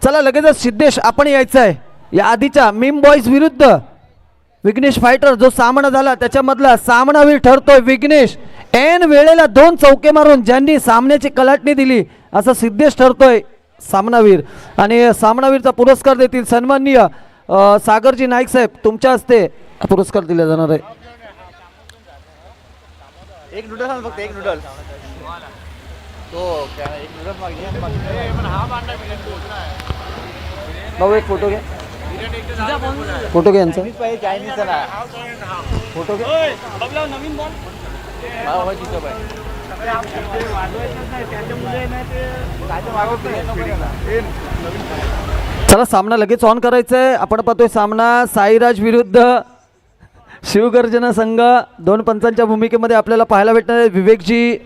चला लगेचच सिद्धेश आपण यायचं आहे या आधीच्या मीम बॉईज विरुद्ध विघ्नेश फायटर जो सामना झाला त्याच्यामधला सामनावीर ठरतोय विघ्नेश. ऐन वेळेला 2 चौके मारून ज्यांनी सामन्याची कलाटणी दिली असा सिद्धेश ठरतोय सामनावीर. आणि सामनावीरचा पुरस्कार देतील सन्माननीय सागरजी नाईक साहेब, तुमच्या हस्ते पुरस्कार दिला जाणार आहे. एक नूडल सांग फक्त, एक नूडल तो क्या एक नूडल मागणी. भाऊ एक फोटो घ्या, फोटो घ्या यांचा चायनीजचा ना फोटो घ्या. नवीन बॉल जिथं चला सामना लगेच ऑन करायचा आहे. आपण पाहतोय सामना साईराज विरुद्ध शिवगर्जना संघ. 2 पंचांच्या भूमिकेमध्ये आपल्याला पाहायला भेटणार आहे विवेकजी.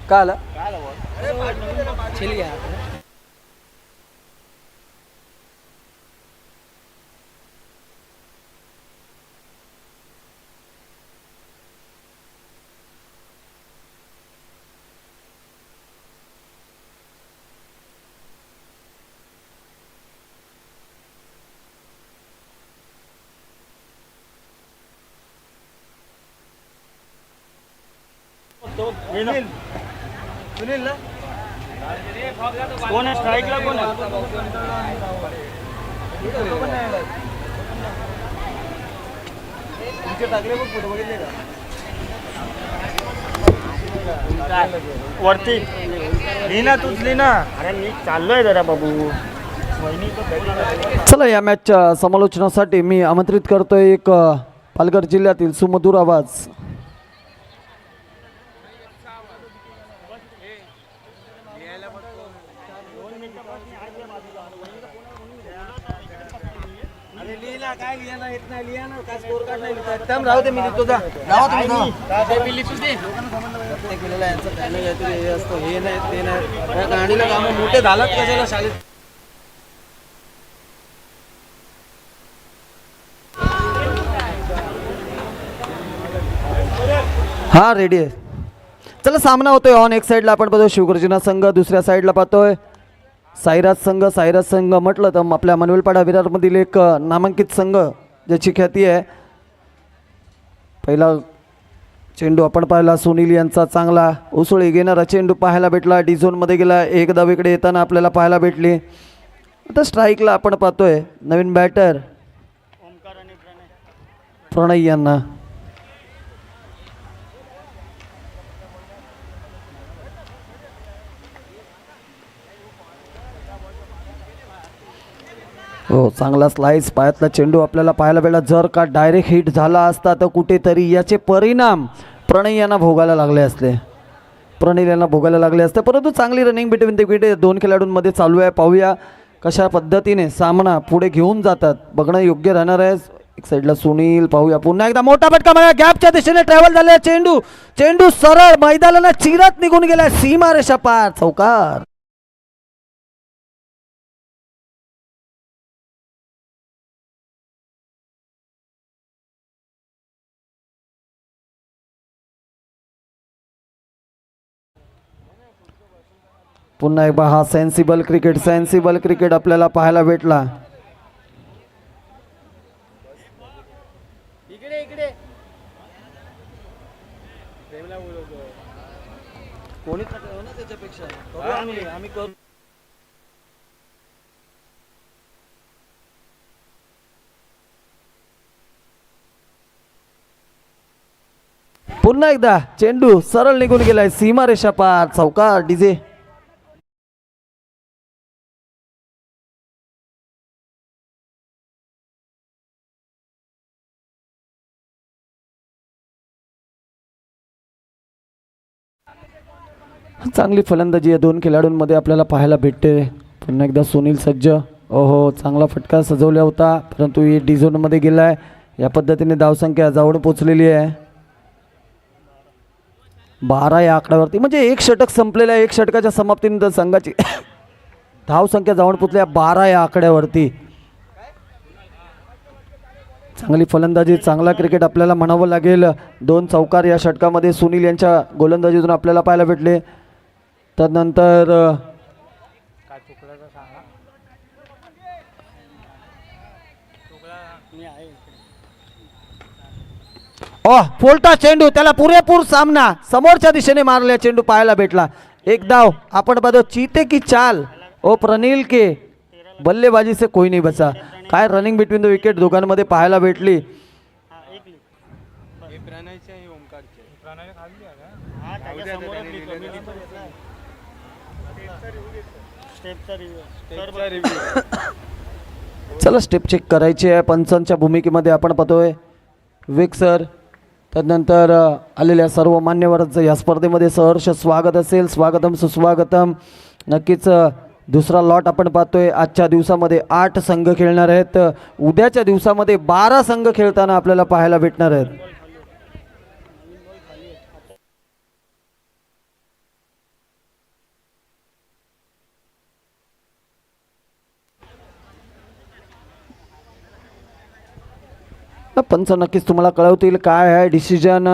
का आला सुनील ना कोण आहे स्ट्राईकला, कोण आहे तुमचे टाकले बघ फोटो बघितले का वरती लिहिना, तूच लिहिना. अरे मी चाललोय जरा बाबू. चला या मॅचच्या समालोचनासाठी मी आमंत्रित करतोय एक पालघर जिल्ह्यातील सुमधुर आवाज काय लिहायला येत नाही, लिहा ना काय स्कोर कार्ड नाही लिहिता. एकदम राहू दे, मी लिहितो जा. मी लिहितो ते प्रत्येक वेळेला यांचं काय काहीतरी हे असतं, हे नाही ते नाही. या गाडीला कामं मोठे झालात कशाला शाळेत. हा रेडी आहे. चला सामना होतोय ऑन. एक साईडला आपण पाहतोय शिवगर्जना संघ, दुसऱ्या साईडला पाहतोय साईराज संघ. साईराज संघ म्हटलं तर आपल्या मनवेलपाडा विरारमधील एक नामांकित संघ ज्याची ख्याती आहे. पहिला चेंडू आपण पाहिला सुनील यांचा, चांगला उसळी घेणारा चेंडू पाहायला भेटला. डी झोनमध्ये गेला, एक धावेकडे येताना आपल्याला पाहायला भेटली. आता स्ट्राईकला आपण पाहतोय नवीन बॅटर प्रणय यांना. हो चांगला स्लाइस, पायातला चेंडू आपल्याला पाहायला भेटला. जर का डायरेक्ट हिट झाला असता तर कुठेतरी याचे परिणाम प्रणय यांना भोगायला लागले असते. परंतु चांगली रनिंग बिटवीन द 2 खेळाडूंमध्ये चालू आहे. पाहूया कशा पद्धतीने सामना पुढे घेऊन जातात, बघणं योग्य राहणार आहे. एक साईडला सुनील, पाहूया पुन्हा एकदा मोठा फटका मारा. गॅपच्या दिशेने ट्रॅव्हल झालेला चेंडू सरळ मैदानाला चिरत निघून गेला. सीमारेषा पार, चौकार. पुन्हा एकदा हा सेन्सिबल क्रिकेट आपल्याला पाहायला भेटला. पुन्हा एकदा चेंडू सरळ निघून गेलाय, सीमारेषा पार, चौकार. डीजे चांगली फलंदाजी या दोन खेळाडूंमध्ये आपल्याला पाहायला भेटते. पुन्हा एकदा सुनील सज्ज. ओहो, चांगला फटका सजवला होता परंतु ही डी झोनमध्ये गेला आहे. या पद्धतीने धावसंख्या जवळ पोचलेली आहे 12 या आकड्यावरती. म्हणजे एक षटक संपलेलं आहे. एक षटकाच्या समाप्तीनंतर संघाची धावसंख्या जवळ पोचल्या 12 या आकड्यावरती. चांगली फलंदाजी, चांगला क्रिकेट आपल्याला म्हणावं लागेल. 2 चौकार या षटकामध्ये सुनील यांच्या गोलंदाजीतून आपल्याला पाहायला भेटले. त्यानंतर फोल्टा चेंडू, त्याला पुरेपूर सामना समोरच्या दिशेने मारल्या चेंडू पाहायला भेटला. एक धाव. आपण पाहतो चीते की चाल ओ प्रणील के बल्लेबाजी से कोई नहीं बचा. काय रनिंग बिटवीन द विकेट दोघांमध्ये पाहायला भेटली. चला स्टेप चेक करायची आहे. पंचांच्या भूमिकेमध्ये आपण पाहतोय विक सर, त्यानंतर आलेल्या सर्व मान्यवरांचं या स्पर्धेमध्ये सहर्ष स्वागत असेल. स्वागतम सुस्वागतम. नक्कीच दुसरा लॉट आपण पाहतोय. आजच्या दिवसामध्ये 8 संघ खेळणार आहेत. उद्याच्या दिवसामध्ये 12 संघ खेळताना आपल्याला पाहायला भेटणार आहेत. पंच नक्कीच तुम्हाला कळवतील काय आहे डिसिजन.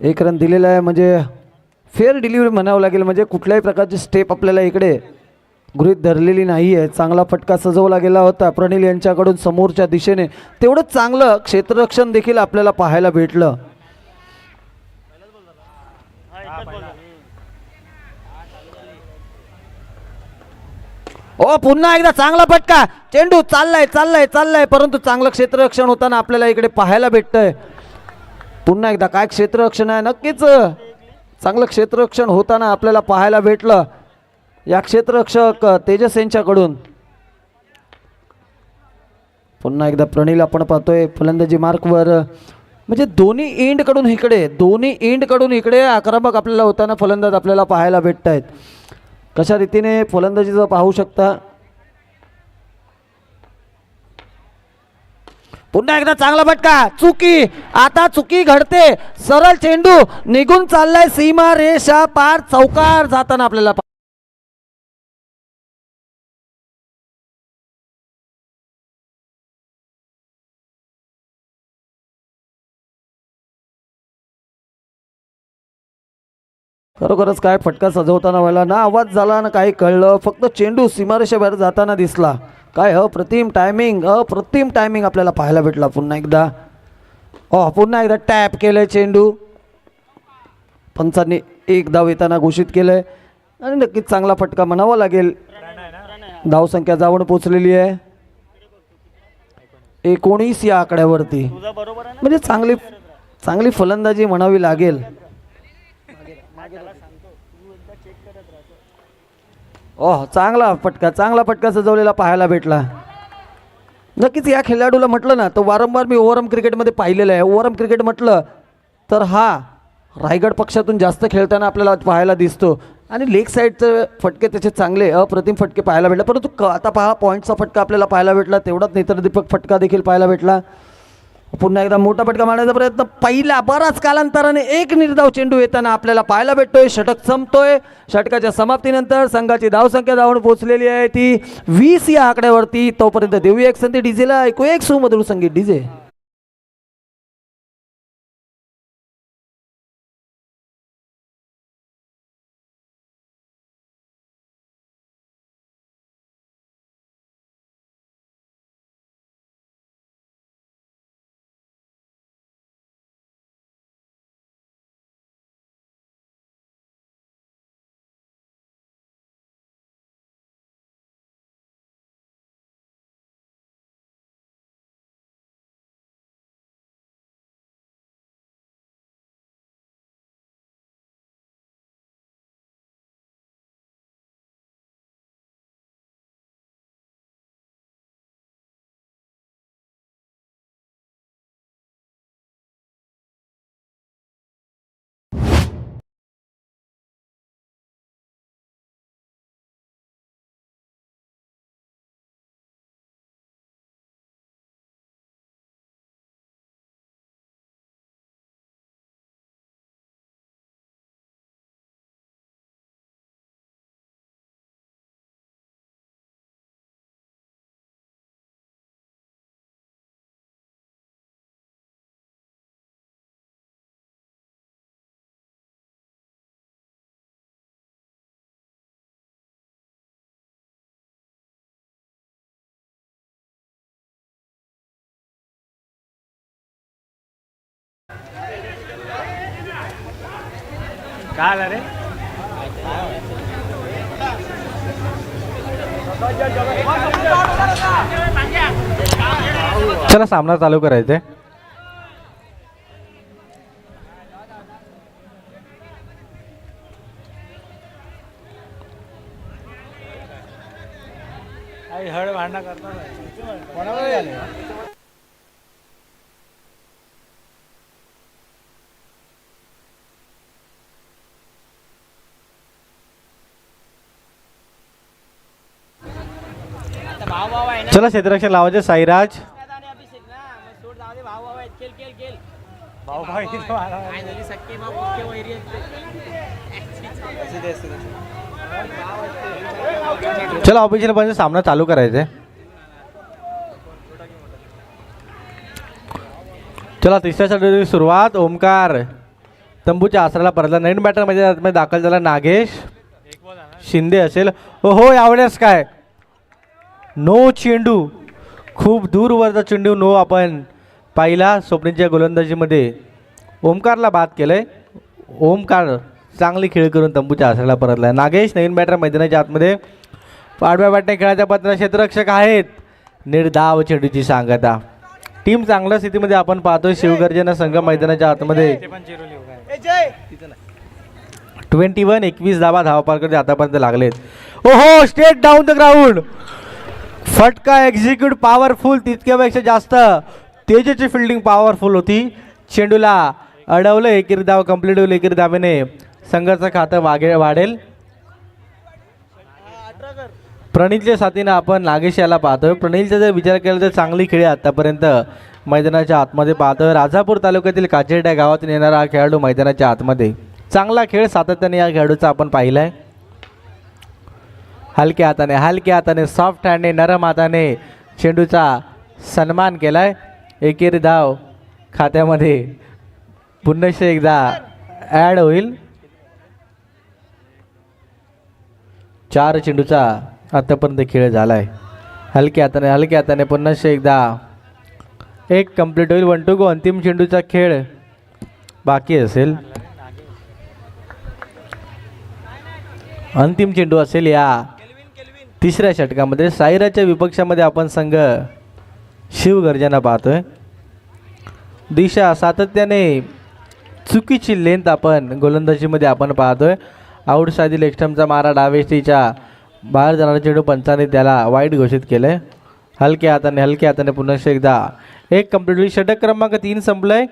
1 रन दिलेला आहे म्हणजे फेअर डिलिव्हरी म्हणावं लागेल. म्हणजे कुठल्याही प्रकारची स्टेप आपल्याला इकडे गृहीत धरलेली नाही आहे. चांगला फटका सजवला गेला होता प्रणील यांच्याकडून समोरच्या दिशेने. तेवढंच चांगलं क्षेत्ररक्षण देखील आपल्याला पाहायला भेटलं. पुन्हा एकदा चांगला फटका. चेंडू चाललाय चाललाय चाललाय परंतु चांगलं क्षेत्ररक्षण होताना आपल्याला इकडे पाहायला भेटतंय. पुन्हा एकदा काय क्षेत्ररक्षण आहे. नक्कीच चांगलं क्षेत्ररक्षण होताना आपल्याला पाहायला भेटलं या क्षेत्ररक्षक तेजस यांच्याकडून. पुन्हा एकदा प्रणील आपण पाहतोय फलंदाजी मार्कवर. म्हणजे दोन्ही एंड कडून इकडे आक्रमक आपल्याला होताना फलंदाज आपल्याला पाहायला भेटत आहेत. कशा रीतीने फलंदाजीचं पाहू शकता. पुन्हा एकदा चांगला फटका. चुकी, आता चुकी घडते. सरळ चेंडू निघून चाललाय सीमा रेषा पार. चौकार जाताना आपल्याला खरोखरच काय फटका सजवताना व्हायला ना आवाज झाला ना काही कळलं. फक्त चेंडू सीमारेषेबाहेर जाताना दिसला. काय अप्रतिम टायमिंग आपल्याला पाहायला भेटला. पुन्हा एकदा टॅप केलंय चेंडू. पंचांनी 1 धाव येताना घोषित केलंय आणि नक्कीच चांगला फटका म्हणावा लागेल. धावसंख्या जाऊन पोचलेली आहे 19 या आकड्यावरती. म्हणजे चांगली फलंदाजी म्हणावी लागेल. चांगला फटका सजवलेला पाहायला भेटला. नक्कीच या खेळाडूला म्हटलं ना तर वारंवार मी ओव्हरआर्म क्रिकेटमध्ये पाहिलेलं आहे. ओव्हरआर्म क्रिकेट म्हटलं तर हा रायगड पक्षातून जास्त खेळताना आपल्याला पाहायला दिसतो आणि लेग साईडचे फटके त्याचे चांगले अप्रतिम फटके पाहायला भेटले. परंतु आता पहा पॉईंटचा फटका आपल्याला पाहायला भेटला. तेवढाच नेत्रदीपक फटका देखील पाहायला भेटला. पुन्हा एकदा मोठा फटका मारण्याचा प्रयत्न. पहिला बराच कालांतराने 1 निर्धाव चेंडू येताना आपल्याला पाहायला भेटतोय. षटक संपतोय. षटकाच्या समाप्तीनंतर संघाची धावसंख्या जाऊन पोहोचलेली आहे ती 20 या आकड्यावरती. तोपर्यंत देऊया एक संधी डीजेला. ऐकू एक सुमधुर संगीत डीजे. काय आलं रे? चला सामना चालू करायचा आहे. आई हळ भांडणं करतात. चला क्षेत्ररक्षक लावायचे साईराज. भाऊ भाई चला ऑफिशियल पण सामना चालू करायचा आहे. चला तिसऱ्या षटकाची सुरुवात. ओमकार तंबूच्या आसराला परतला. नवीन बॅटर मध्ये दाखल झाला नागेश शिंदे असेल. हो यावेळेस काय नो चेंडू, खूप दूरवरचा चेंडू नो आपण पाहिला स्वप्नीच्या गोलंदाजीमध्ये. ओमकारला बाद केलंय. ओमकार चांगली खेळ करून तंबूच्या आसराला परतलाय. नागेश नवीन बॅटर मैदानाच्या आतमध्ये. पाडव्या बॅटने खेळाच्या पत्र क्षेत्ररक्षक आहेत. निर्धाव चेंडूची सांगता. टीम चांगल्या स्थितीमध्ये आपण पाहतोय. शिवगर्जना संघ मैदानाच्या आतमध्ये 21 धावा धावपारकडे आतापर्यंत लागलेत. ओहो स्ट्रेट डाऊन द ग्राउंड. फटका एक्झिक्यूट पॉवरफुल, तितक्यापेक्षा जास्त तेजाची फिल्डिंग पॉवरफुल होती. चेंडूला अडवलं. एकेरी धाव कंप्लीट होईल. एकेरी धावेने संघाचं खातं वाढेल. प्रणीलच्या साथीनं आपण नागेश याला पाहतोय. प्रणीलचा जर विचार केला तर चांगली खेळी आतापर्यंत मैदानाच्या आतमध्ये पाहतोय. राजापूर तालुक्यातील काचेरड्या गावातून येणारा हा खेळाडू मैदानाच्या आतमध्ये चांगला खेळ सातत्याने या खेळाडूचा आपण पाहिलाय. हलक्या हाताने सॉफ्ट हँडने नरम हाताने चेंडूचा सन्मान केलाय. एकेरी धाव खात्यामध्ये पुन्हा एकदा ॲड होईल. 4 चेंडूचा आतापर्यंत खेळ झालाय. हलक्या हाताने पुन्हा एकदा एक कंप्लीट होईल. 1 to go. अंतिम चेंडूचा खेळ बाकी असेल. अंतिम चेंडू असेल या तिसऱ्या षटकामध्ये. साईराच्या विपक्षामध्ये आपण संघ शिवगर्जना पाहतोय. दिशा सातत्याने चुकीची लेंथ आपण गोलंदाजीमध्ये आपण पाहतोय. आउटसाइड लेगस्टम्पचा मारा डावेस्टीच्या बाहेर जाणारा चेंडू पंचाने त्याला वाईट घोषित केलंय. हलक्या हाताने पुन्हा एकदा एक कंप्लीट. षटक क्रमांक 3 संपलंय.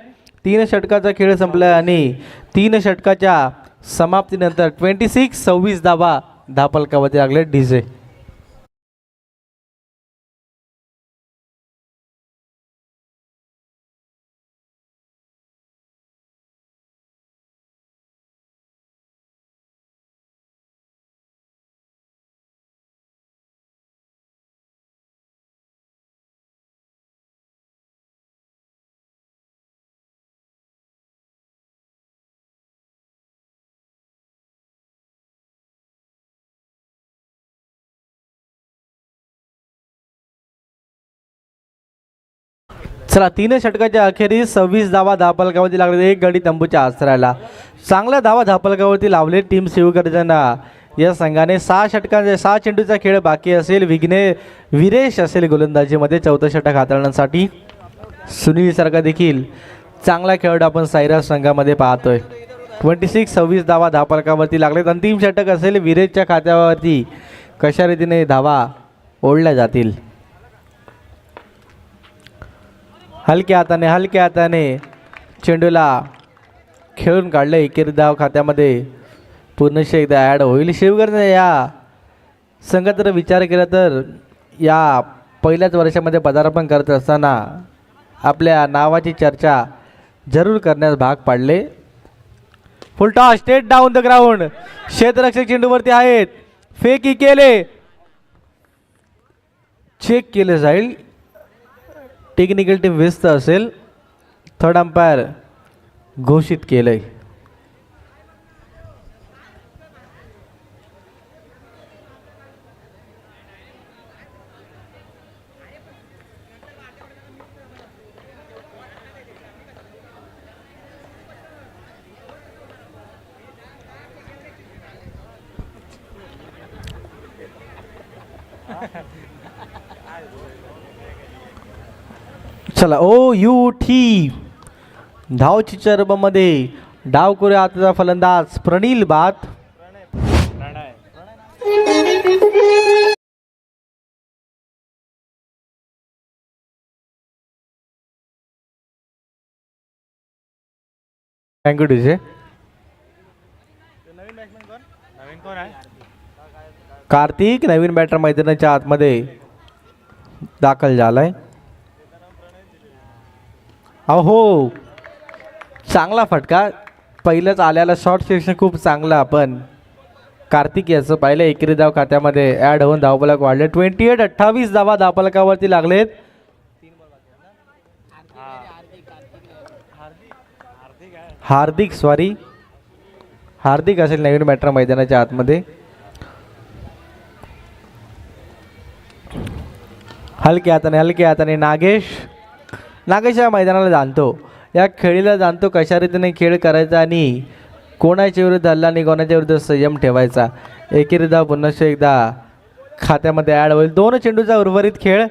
3 षटकाचा खेळ संपलाय आणि 3 षटकाच्या समाप्तीनंतर 26 धावा धापलकावरती लागले डीजे. चला 3 षटकाच्या अखेरीस 26 धावा धापलकावरती लागले. एक गडी तंबूच्या आसऱ्याला. चांगल्या धावा धापलकावरती लावले टीम शिवगर्जना या संघाने. 6 चेंडूचा खेळ बाकी असेल. विरेश असेल गोलंदाजीमध्ये 4थं षटक हाताळण्यासाठी. सुनील सारखा देखील चांगला खेळाडू आपण साईराज संघामध्ये पाहतोय. 26 धावा धापलकावरती लागलेत. अंतिम षटक असेल. विरेशच्या खात्यावरती कशा रीतीने धावा ओढल्या जातील. हलक्या हाताने चेंडूला खेळून काढलं. एकेरी धाव खात्यामध्ये पुन्हा एकदा ॲड होईल. शिवगर्जना या संघात जर विचार केला तर या पहिल्याच वर्षामध्ये पदार्पण करत असताना आपल्या नावाची चर्चा जरूर करण्यास भाग पाडले. Full toss straight down the ground. क्षेत्ररक्षक चेंडूवरती आहेत. फेकी केले. चेक केले जाईल. टेक्निकल टीम व्यस्त असेल. थर्ड अंपायर घोषित केलंय. चला ओ यू टी धावची चरबमध्ये डाव करूया आताचा फलंदाज प्रणील बाद. प्रणय थँक्यू डीजे. नवीन कोण आहे? कार्तिक नवीन बॅटर मैदानाच्या आतमध्ये दाखल झालाय. अहो चांगला फटका, पहिलंच आल्याला शॉर्ट सेक्शन खूप चांगला. पण कार्तिक याचं पहिलं एकेरी धाव खात्यामध्ये ॲड होऊन धावफलक वाढले. 28 धावा धावफलकावरती लागलेत. हार्दिक असेल नवीन बॅटर मैदानाच्या आतमध्ये. हलक्या हाताने नागेश या मैदानाला जाणतो, या खेळीला जाणतो कशा रीतीने खेळ करायचा आणि कोणाच्या विरुद्ध हल्ला आणि कोणाच्या विरुद्ध संयम ठेवायचा. एकेरी धाव पुन्हा एकदा खात्यामध्ये ॲड होईल. 2 चेंडूचा उर्वरित खेळ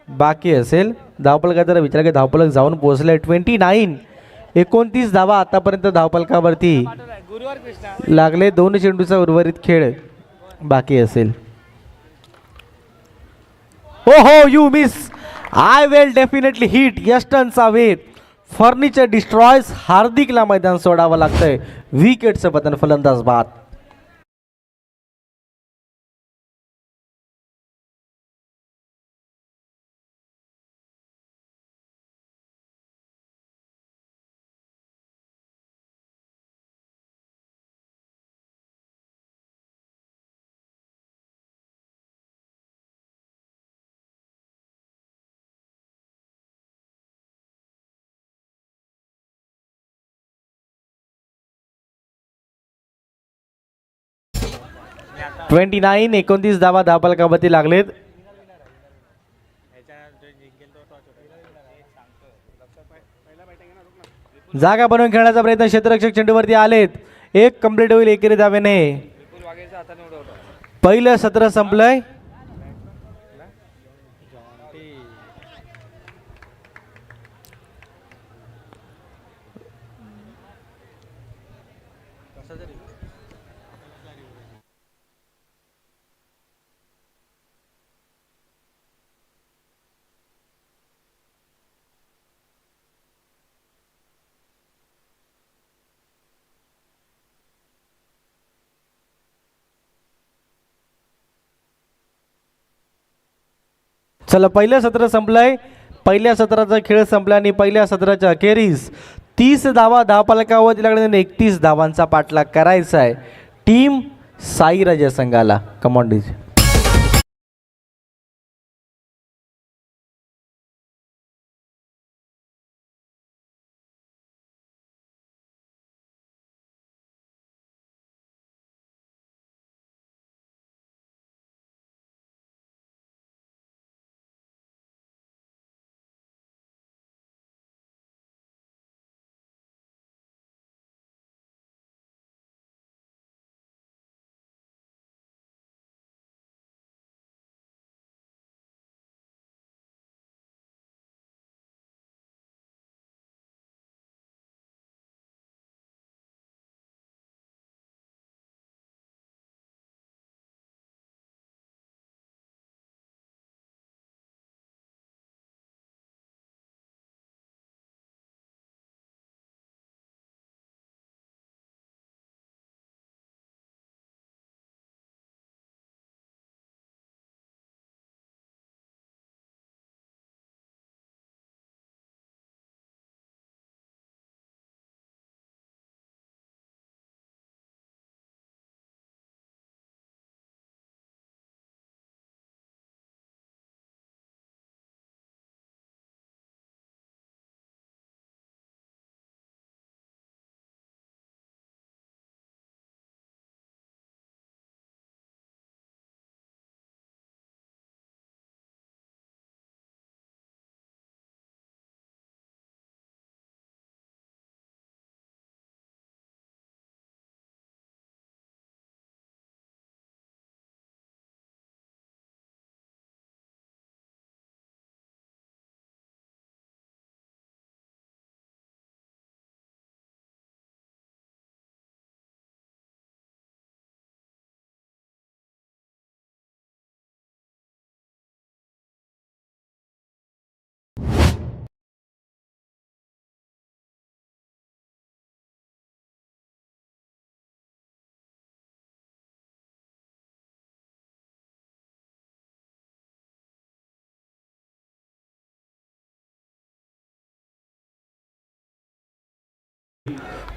बाकी असेल. धावफलकाचा जर विचार की धावफलक जाऊन पोहोचले 29 धावा आतापर्यंत धावफलकावरती लागले. 2 चेंडूचा उर्वरित खेळ बाकी असेल. हो you miss. I will definitely hit यस्टनचा वेध. Furniture destroys. हार्दिकला मैदान सोडावं लागतंय. विकेटचं पतन, फलंदाज बाद. आता 29 धावा धावफलकावरती लागलेत. जागा बनवून खेळण्याचा प्रयत्न, क्षेत्ररक्षक चेंडूवरती आलेत. एक कंप्लीट होईल एकेरी धावेने. पहिलं सत्र संपलंय. चला पहिलं सत्र संपलंय. पहिल्या सत्राचा खेळ संपला आणि पहिल्या सत्राच्या अखेरीस 30 धावा धावफलकावरती लागल्याने 31 धावांचा पाठलाग करायचा आहे टीम साईराजा संघाला. Come on DJ.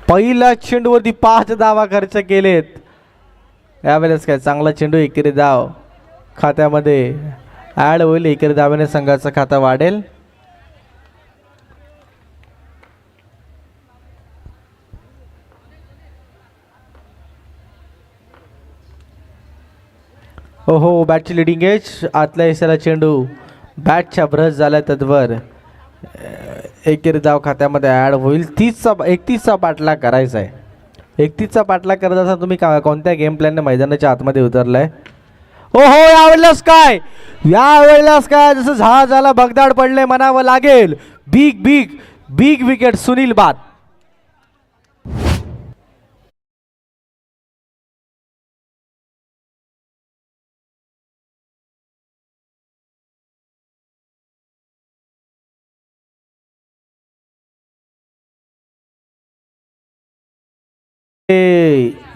पहिल्या चेंडूवरती 5 धावा खर्च केलेत. यावेळेस काय चांगला चेंडू, एकेरी धाव खात्यामध्ये ॲड होईल. एकेरी धावेने संघाचा खाता वाढेल. हो बॅटची लिडिंग एज. आतल्या हिस्साला चेंडू बॅटच्या ब्रश झाला तद्वर एकेरी धाव खात्यामध्ये ॲड होईल. 31चा पाठलाग करायचा आहे. 31चा पाठलाग करत असताना तुम्ही कोणत्या गेम प्लॅनने मैदानाच्या आतमध्ये उतरलाय? हो यावेळेलाच काय जसं जहाजाला भगदाड पडले म्हणावं लागेल. बिग विकेट सुनील बाद.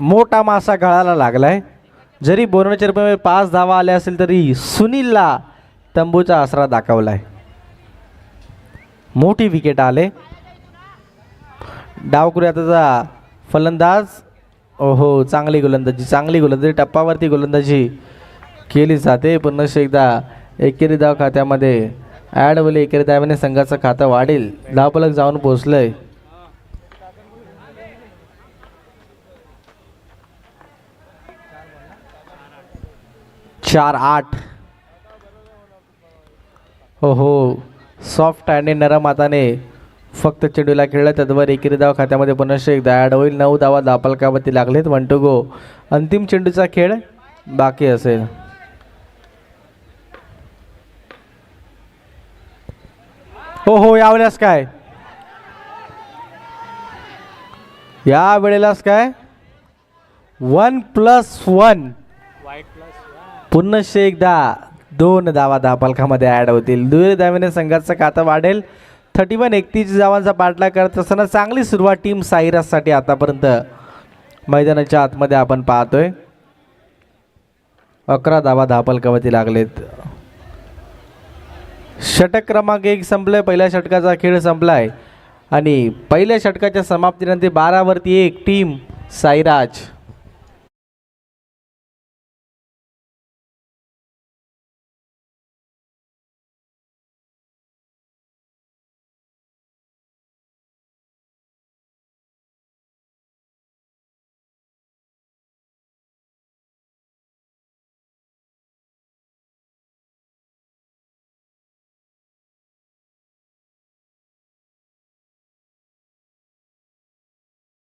मोठा मासा गळाला लागलाय. जरी बोनच्या रुपये 5 धावा आल्या असेल तरी सुनीलला तंबूचा आसरा दाखवलाय. मोठी विकेट आले. डावकुऱ्याचा फलंदाज चांगली गोलंदाजी टप्पावरती गोलंदाजी केली जाते. पुन्हा एकदा एकेरी धाव खात्यामध्ये ॲड होईल. एकेरी धावेने संघाचं खातं वाढेल. धावफलक जाऊन पोहोचलंय. 4-8. सॉफ्ट आणि नरम हाताने फक्त चेंडूला खेळला. तद्वर एकेरी धाव खात्यामध्ये पुन्हा एकदा ॲड होईल. 9 धावा धावफलकावरती लागलेत. 1 to go. अंतिम चेंडूचा खेळ बाकी असेल. यावेळेलाच काय 1+1. पुन्हा एकदा 2 धावा धावफलकामध्ये ॲड होतील. दुहेरी धावेने संघाचं खातं वाढेल. 31 धावांचा पाठलाग करत असताना चांगली सुरुवात टीम साईराजसाठी आतापर्यंत मैदानाच्या आतमध्ये आपण पाहतोय. 11 धावा धावफलकावरती लागलेत. षटक क्रमांक 1 संपलाय. पहिल्या षटकाचा खेळ संपलाय आणि पहिल्या षटकाच्या समाप्तीनंतर 12वरती 1 टीम साईराज.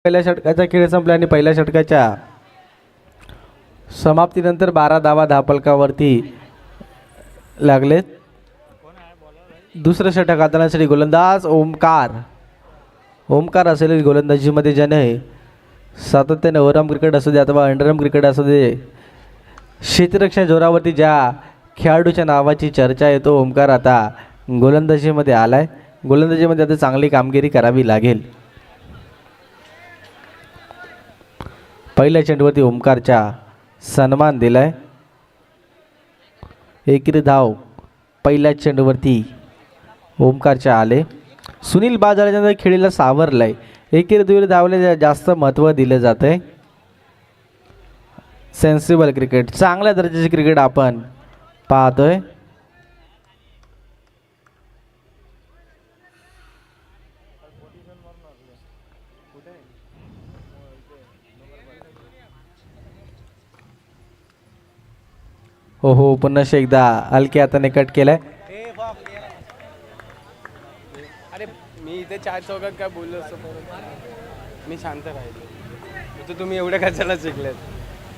पहिल्या षटकाचा खेळ संपला आणि पहिल्या षटकाच्या समाप्तीनंतर 12 धावा धावफलकावरती लागलेत. दुसरं षटक हाताळण्यासाठी गोलंदाज ओमकार असेल गोलंदाजीमध्ये, ज्याने सातत्याने ओव्हरआर्म क्रिकेट असू दे अथवा अंडरआर्म क्रिकेट असू दे, क्षेत्ररक्षण जोरावरती ज्या खेळाडूच्या नावाची चर्चा आहे तो ओमकार आता गोलंदाजीमध्ये आलाय. गोलंदाजीमध्ये आता चांगली कामगिरी करावी लागेल. पहिल्या चेंडूवरती ओमकारच्या सन्मान दिलाय. एकेरी धाव पहिल्या चेंडूवरती ओमकारच्या आले. सुनील बाद झाल्यानंतर खेळीला सावरलाय. एकेरी दुहेरी धावले जास्त महत्त्व दिलं जात आहे. सेन्सिबल क्रिकेट, चांगल्या दर्जाचे क्रिकेट आपण पाहतोय. पुन्हा एकदा हलक्या हाताने कट केलाय. अरे मी इथे 4 चौकात काय बोललो असतो, मी शांत राहिलो. तर तुम्ही एवढ्या कशाला शिकलेत?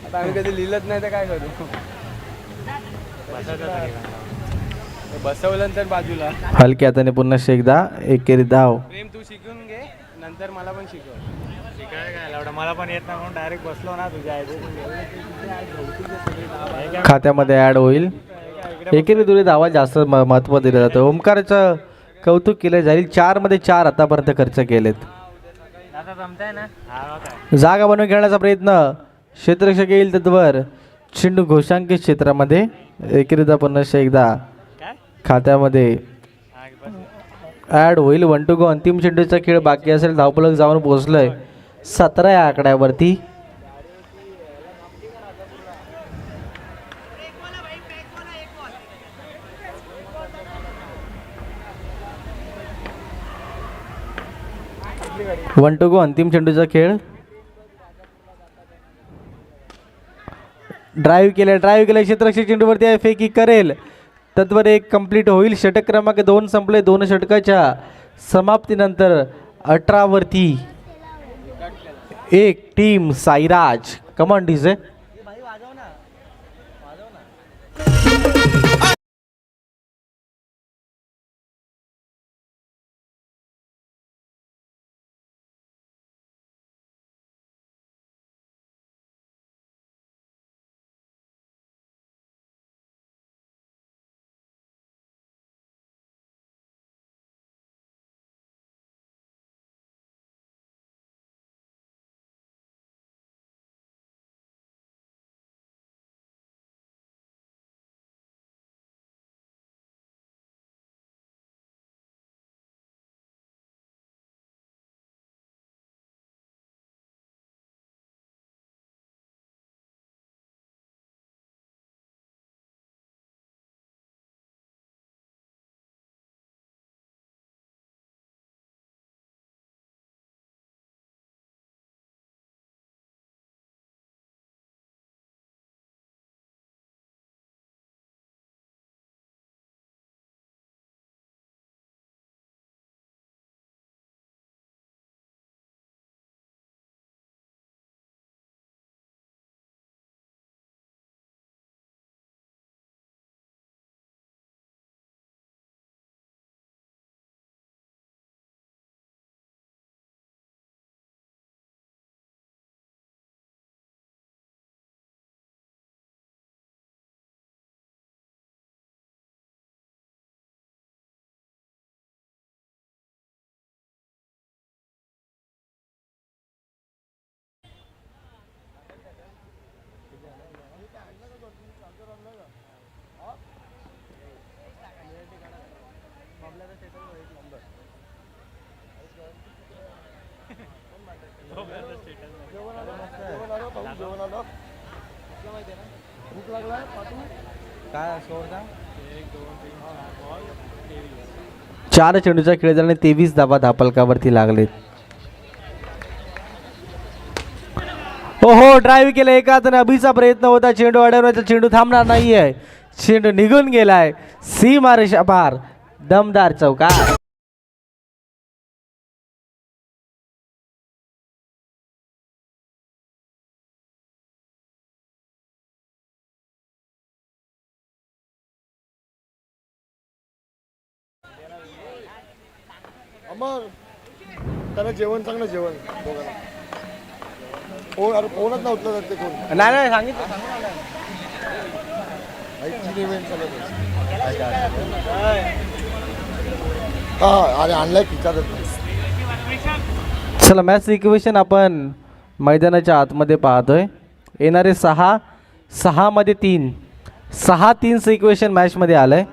आता आम्ही कधी लिहिलंच नाही तर काय करू? बसवलं तर बाजूला. हलक्या हाताने पुन्हा एकदा एकेरी धाव. प्रेम तू शिकून घे, नंतर मला पण शिकव. शिकायला काय एवढं मला पण येत नाही म्हणून डायरेक्ट बसलो ना तुझ्या खात्यामध्ये ॲड होईल. एकेरी दुहेरी धावा जास्त महत्त्व दिलं जातं. ओमकारचं कौतुक केलं जाईल. 4 मध्ये 4 आतापर्यंत खर्च केलेत. जागा बनवून खेळण्याचा प्रयत्न क्षेत्ररक्षक येईल तत्वर चेंडू घोषांकित क्षेत्रामध्ये. एकेरी धाव पुन्हा एकदा खात्यामध्ये ॲड होईल. 1 to go. अंतिम चेंडूचा खेळ बाकी असेल. धावफलक जाऊन पोहोचलोय 17 या आकड्यावरती. One to go. अंतिम चेंडूचा खेळ. ड्राईव्ह केलं क्षेत्ररक्षक चेंडूवरती आहे. फेकी करेल तत्वर एक कंप्लीट होईल. षटक क्रमांक 2 संपले. 2 षटकाच्या समाप्तीनंतर 18 वरती 1 टीम साईराज. Come on DJ. काय सोडता 4 चेंडूचा खेळ झाल्याने 23 धावा धापलकावरती लागलेत. ओहो ड्राईव्ह केलं एका हाताने. अभिचा प्रयत्न होता चेंडू अडवण्याचा. चेंडू थांबणार नाहीये. चेंडू निघून गेलाय. सीमारेषा पार. दमदार चौकार. अमर त्याला जेवण सांग ना. जेवण दोघांना. फोन अरे फोनच नव्हतं जात ते कोण. नाही सांगितलं. इव्हेंट चालत हा अरे आणलाय खिचात. चला मॅच इक्वेशन आपण मैदानाच्या आतमध्ये पाहतोय. येणारे 6 मध्ये 3 6-3 इक्वेशन मॅचमध्ये आलंय.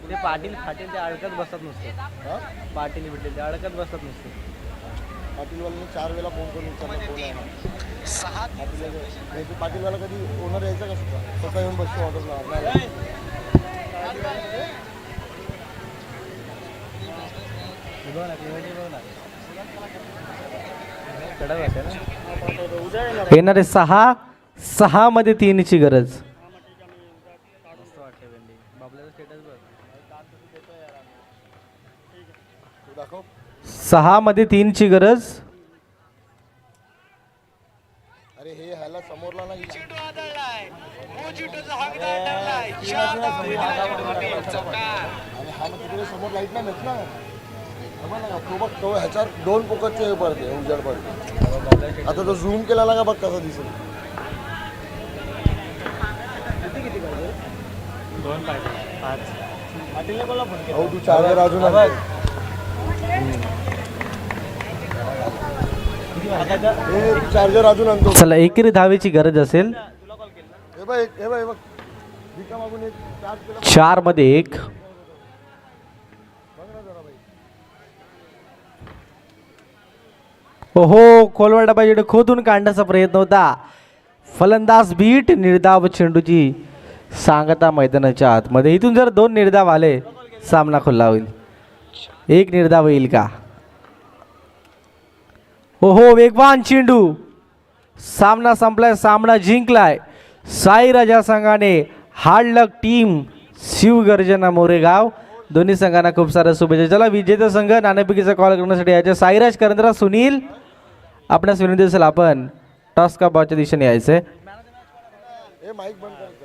ते पाटील ते अडकत बसत नसते. पाटील भेटले ते अडकत बसत नसते. पाटीलवाल्याने 4 वेळा फोन करून विचारलं कोण आहे. पाटीलवाला कधी ओनर यायचा का सुद्धा स्वतः येऊन बसतो ऑर्डरला. येणारे 6 मध्ये 3 ची गरज. 6 मध्ये 3 ची गरज. अरे हे ह्याला समोरला ना. आणि हा तिकडे समोर लाईट नाही भेट ना. तो बघ तो ह्याच्यावर 2 पोकटचे हे पडते उजेड पडते. आता तो झूम केला ना का बघ कसा दिसेल. 2 पाहिजे 5. हो तू 4 वेळा अजून हे चार्जर अजून आणतो. चला एकेरी धावेची गरज असेल. हे बघ हे बघ हे बघ भिका मागून एक चार्ज केला. 4 मध्ये 1. ओहो कोलवाडा पाहिजे खोदून काढण्याचा प्रयत्न होता. फलंदाज बीट निर्धाव चेंडूची सांगता मैदानाच्या आतमध्ये. इथून जर 2 निर्धाव आले सामना खुल्ला होईल. 1 निर्धाव येईल का? ओहो वेगवान चेंडू. सामना संपलाय, सामना जिंकलाय. साईराजा संघाने. हार्ड लक टीम शिवगर्जना मोरेगाव. दोन्ही संघांना खूप साऱ्या शुभेच्छा. चला विजेता संघ नाणेफेकीचा कॉल करण्यासाठी यायचे. साईराज करंदरा सुनील आपणास विनंती असेल आपण टॉस का बॉलच्या दिशेने यायचंय. हे माईक बंद कर.